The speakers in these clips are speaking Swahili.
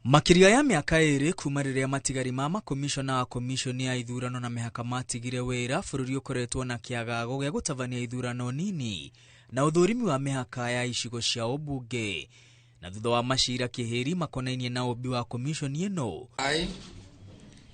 Makiria ya miaka iri kuma riria matigari ma makomishona a komishoni ya ithurano na mihaka matigire wira bururi ukoretwo na kiagago gia gutabania ithurano nini na uthurimi wa mihaka ya icigo cia ubunge na thutha wa macira kihiri makonainie na ubi wa komishoni ino.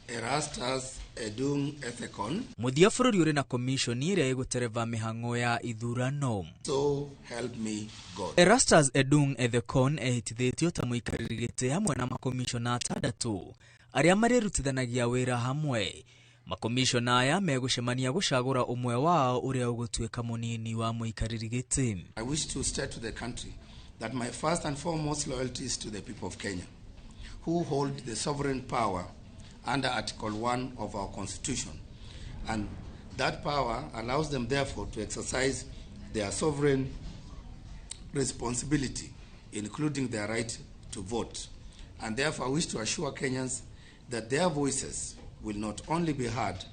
Erastus Edung Ethekon muthia bururi uri na komishoni iria igutereva mihango ya ithurano. So help me God. Erastus Edung Ethekon ehitithitio ta muikariri giti hamwe na makomishona atandatu aria marirutithanagia wira hamwe. Makomishona aya megucemania gucagura umwe wao uria ugutuika munini wa muikariri giti. I wish to state to the country that my first and foremost loyalty is to the people of Kenya, who hold the sovereign power under Article 1 of our Constitution, and that power allows them therefore to exercise their sovereign responsibility, including their right to vote, and therefore I wish to assure Kenyans that their voices will not only be heard,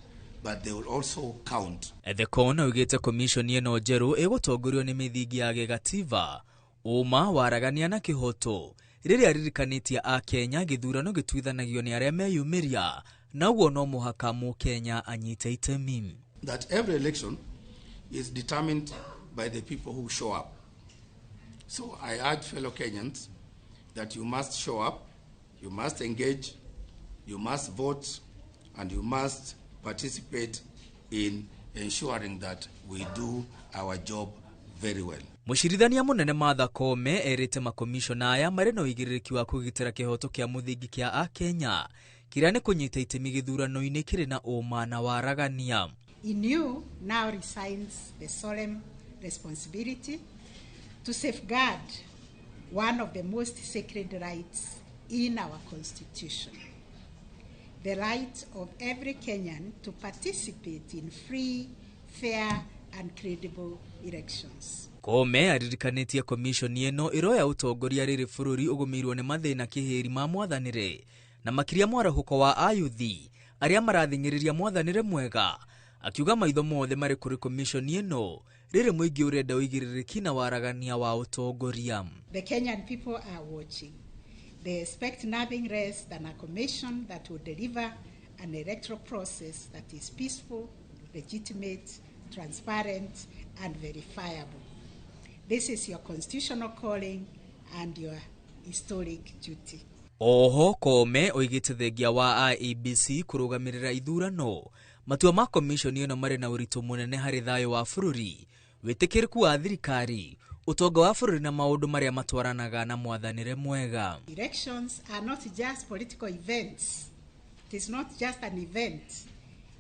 but they will also count. The Kona ugete commission ya Njerũ egotongorio ni mithingi ya gigatiba uma waragania na kihoto riria ririkanitia a Kenya githurano gitwithanagio ni aria meyumiria na ugo no muhaka mu Kenya anyite itemi. That every election is determined by the people who show up. So I urge fellow Kenyans that you must show up, you must engage, you must vote, and you must participate in ensuring that we do our job very well. Mushirithania munene Martha Koome erite makomishona aya mari no igiriki wa kugitira kihoto kia muthingi kia a Kenya kiria ni kunyita itemi githurano-ini kiri na uma na waragania. In you now resides the solemn responsibility to safeguard one of the most sacred rights in our Constitution, the right of every Kenyan to participate in free, fair, and credible elections. Koome aririkanitie komishoni ino iroya utongoria riri bururi ugumirwo ni mathina kihiri ma mwathanire na makiria mwarahuko wa ayuthi aria marathingiriria mwathanire mwega, akiuga maitho mothe mari kuri komishoni ino riri muingi urenda uigiririki na waragania wa utongoria. The Kenyan people are watching. They expect nothing less than a commission that will deliver an electoral process that is peaceful, legitimate, transparent, and verifiable. This is your constitutional calling and your historic duty. Oho Koome oigite thengia wa Iebc kurugamirira ithurano matua ma komishoni ino mari na uritu munene hari thayo wa bururi, witikiriku wa thirikari, utonga wa bururi na maundu maria matwaranaga na mwathanire mwega. Elections are not just political events. It is not just an event.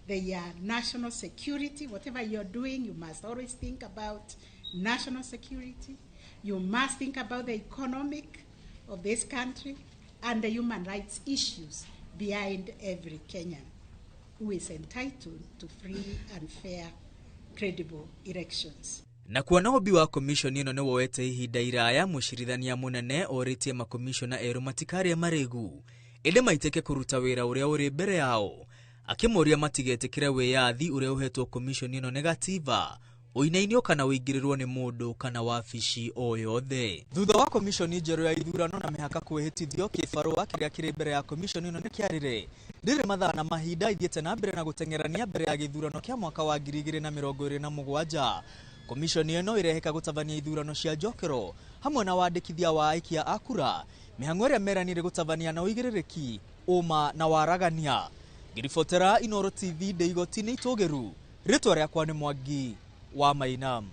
They are national security. Whatever you're doing, you must always think about national security. You must think about the economic of this country and the human rights issues behind every Kenyan who is entitled to free and fair, credible elections. Na kuona ubi wa komishoni ino ni woete ihinda iraya, mushirithania munene oritie makomishona eru matikaria maregu ende maiteke kuruta wira uria uri mbere yao, akimoria matigetekire wiyathi uria uhetwo komishoni ino negativa uinainio kana uigirirwo ni mundu kana wabici o yothe. Thutha wa komishoni njerũ ya ithurano na mihaka kwihitithio, kibarua kiria kiri mbere ya komishoni ino nikiarire riri mathaa na mahinda ithiete na mbere na gutengerania mbere ya githurano kia mwaka wa 2027. Komishoni ino ireheka gutabania ithurano cia njokero hamwe na wandikithia wa aikia a kura, mihango iria meranire gutabania na uigiririki uma na waragania. Ngiribotera Inooro TV ndeigoti-ini itugiru, ritwa riakwa ni Mwangi wa Mainam.